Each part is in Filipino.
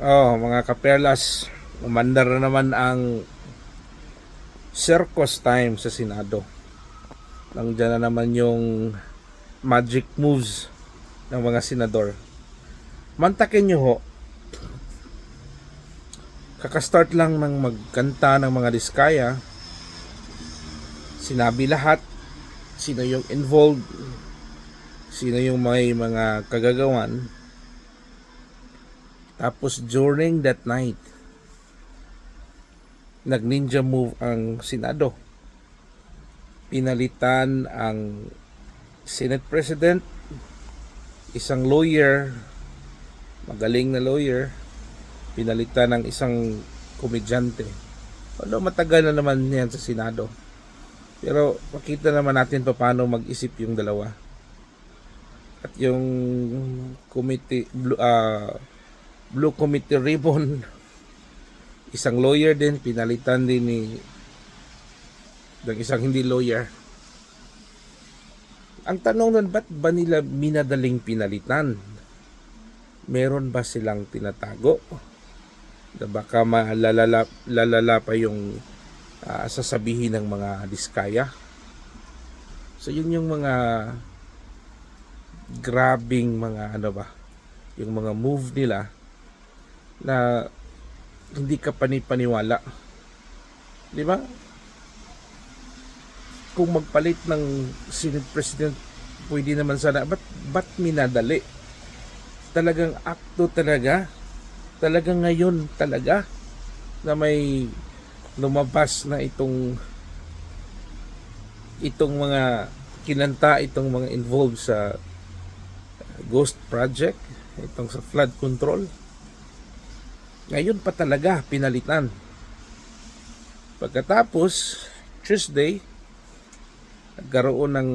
Oh, mga kaperlas, umandar na naman ang circus time sa Senado. Nandiyan na naman yung magic moves ng mga senador. Mantakin nyo ho, kakastart lang ng magkanta ng mga diskaya, sinabi lahat, sino yung involved, sino yung may mga kagagawan. Tapos during that night, nag-ninja move ang Senado. Pinalitan ang Senate President, isang lawyer, magaling na lawyer, pinalitan ng isang komedyante. Although matagal na naman yan sa Senado. Pero makita naman natin paano mag-isip yung dalawa. At yung committee, Blue Committee Ribbon, isang lawyer din, pinalitan din ng isang hindi lawyer. Ang tanong nun, ba't ba nila minadaling pinalitan? Meron ba silang tinatago? Na baka lalala pa yung sasabihin ng mga diskaya. So yun yung mga grabing mga yung mga move nila na hindi ka panipaniwala. Di ba? Kung magpalit ng Senate President, pwede naman sana. Ba't minadali? Talagang akto talaga. Talagang ngayon talaga na may lumabas na itong mga kinanta, itong mga involved sa ghost project, itong sa flood control. Ngayon pa talaga pinalitan. Pagkatapos, Tuesday, nagkaroon ng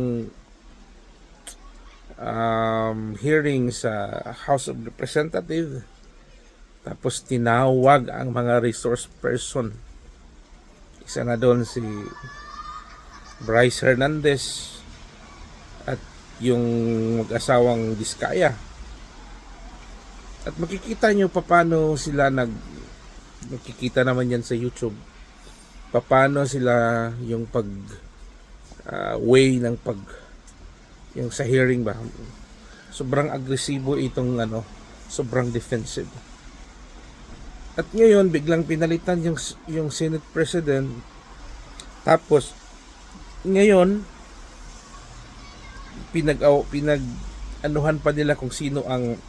hearing sa House of Representatives. Tapos tinawag ang mga resource person. Isa na doon si Bryce Hernandez at yung mag-asawang Diskaya. At makikita nyo paano sila makikita naman yan sa YouTube. Paano sila yung way ng yung sa hearing ba. Sobrang agresibo itong sobrang defensive. At ngayon biglang pinalitan yung Senate President. Tapos ngayon pinag-anuhan pa nila kung sino ang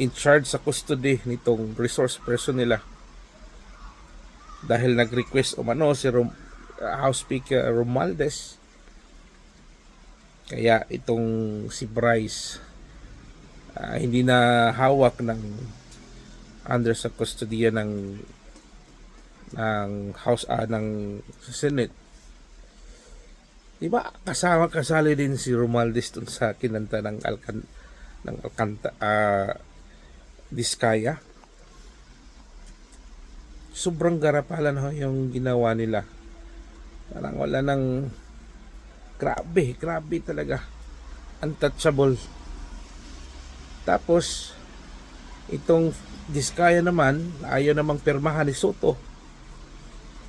in charge sa custody nitong resource person nila. Dahil nag-request si House Speaker Romualdez. Kaya itong si Bryce hindi na hawak under sa kustodiya ng House ng Senate. Diba kasali din si Romualdez dun sa kinanta ng Diskaya. Sobrang garapalan yung ginawa nila. Parang wala nang grabe talaga. Untouchable. Tapos itong Diskaya naman ayaw namang pirmahan ni Soto.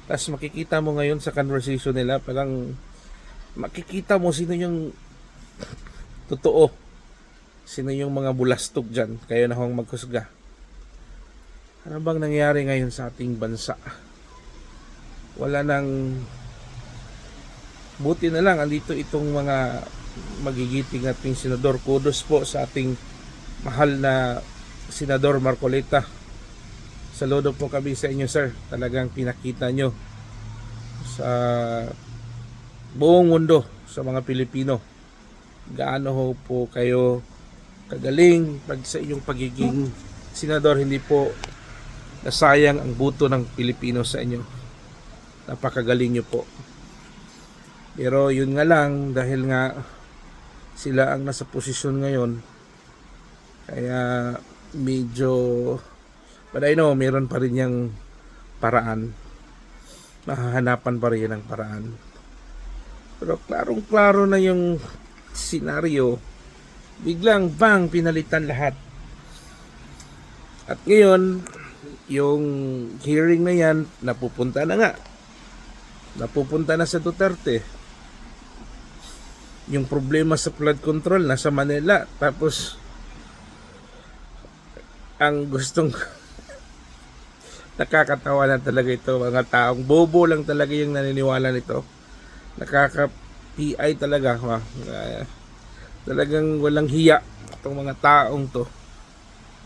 Tapos makikita mo ngayon sa conversation nila, parang makikita mo sino yung totoo, sino yung mga bulastog dyan. Kayo na hong maghusga. Ano bang nangyari ngayon sa ating bansa? Wala nang, buti na lang andito itong mga magigiting ating senador. Kudos po sa ating mahal na Senador Marcoleta. Saludo po kami sa inyo, sir. Talagang pinakita nyo sa buong mundo, sa mga Pilipino, gaano ho po kayo kagaling sa iyong pagiging senador. Hindi po nasayang ang buto ng Pilipino sa inyo. Napakagaling nyo po. Pero yun nga lang, dahil nga sila ang nasa posisyon ngayon, kaya medyo, but I know meron pa rin yung paraan, mahahanapan pa rin ng paraan. Pero klarong-klaro na yung senaryo. Biglang bang pinalitan lahat. At ngayon, yung hearing na yan, napupunta na nga. Napupunta na sa Duterte. Yung problema sa flood control, nasa Manila. Tapos, ang gustong nakakatawa na talaga ito, mga taong bobo lang talaga yung naniniwala nito. Nakaka-PI talaga. Talagang walang hiya itong mga taong to.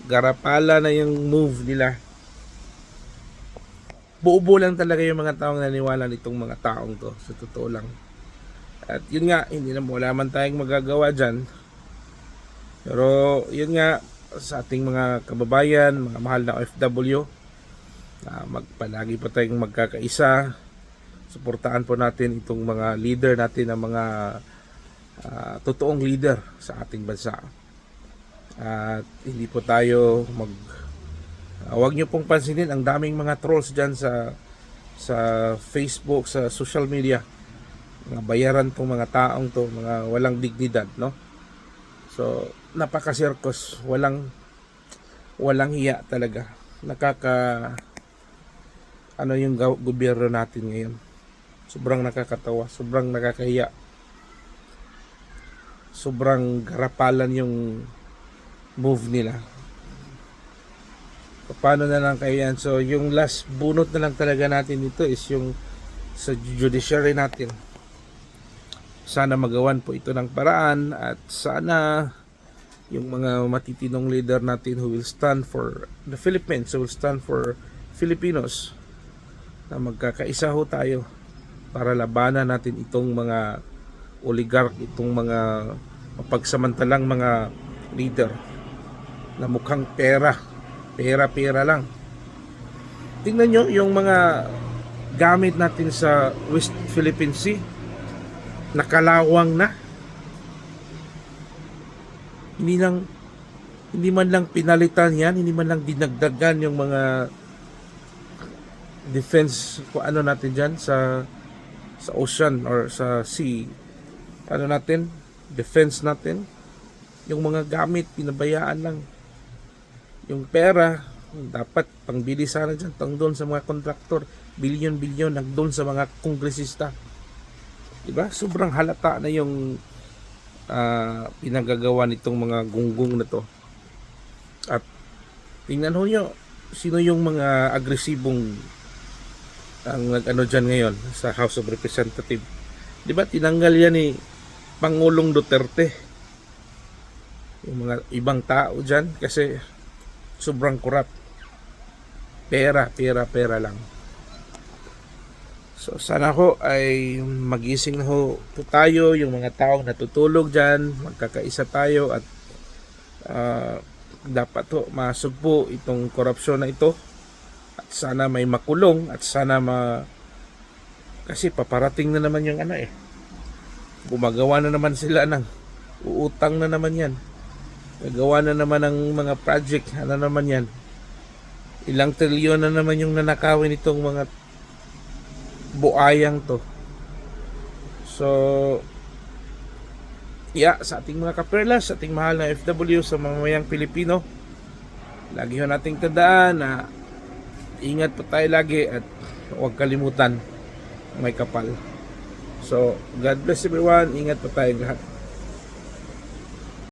Garapala na yung move nila. Bobo lang talaga yung mga taong naniniwala nitong mga taong to, sa totoo lang. At yun nga, hindi na wala man tayong magagawa dyan. Pero yun nga, sa ating mga kababayan, mga mahal na OFW, palagi pa tayong magkakaisa. Suportahan po natin itong mga leader natin, ang mga totoong leader sa ating bansa. At hindi po tayo huwag nyo pong pansinin ang daming mga trolls dyan sa Facebook, sa social media. Mga bayaran tong mga taong to, mga walang dignidad, no? So, napaka-circus, walang hiya talaga. Ano yung gobyerno natin ngayon. Sobrang nakakatawa, sobrang nakakahiya. Sobrang garapalan yung move nila. Paano na lang kayo yan? So, yung last bunot na lang talaga natin dito is yung sa judiciary natin. Sana magawan po ito ng paraan at sana yung mga matitinong leader natin who will stand for the Philippines, who will stand for Filipinos, na magkakaisa ho tayo para labanan natin itong mga oligarch, itong mga mapagsamantalang mga leader na mukhang pera lang. Tingnan nyo yung mga gamit natin sa West Philippine Sea, nakalawang na. Hindi man lang pinalitan yan, hindi man lang dinagdagan yung mga defense kung ano natin dyan sa ocean or sa sea, ano natin, defense natin. Yung mga gamit pinabayaan lang. Yung pera dapat pangbili sana dyan, doon sa mga kontraktor, bilyon-bilyon doon sa mga kongresista. Diba? Sobrang halata na yung pinagagawa nitong mga gunggong na to. At tingnan ho nyo, sino yung mga agresibong ang nag-ano dyan ngayon sa House of Representatives. Diba? Tinanggal yan ni Pangulong Duterte. Yung mga ibang tao dyan kasi sobrang corrupt. Pera lang. So sana ho ay magising na ho po tayo, yung mga taong natutulog dyan, magkakaisa tayo at dapat ho masugpo itong korupsyon na ito at sana may makulong at sana kasi paparating na naman yung gumagawa na naman sila ng uutang na naman yan, gagawa na naman ng mga project, ano naman yan, ilang trilyon na naman yung nanakawin itong mga buayang to. So sa ating mga kaperlas, sa ating mahal na FW, sa mamamayang Pilipino, lagi ho nating tandaan na ingat po tayo lagi at huwag kalimutan may kapal. So God bless everyone, ingat po tayo lahat.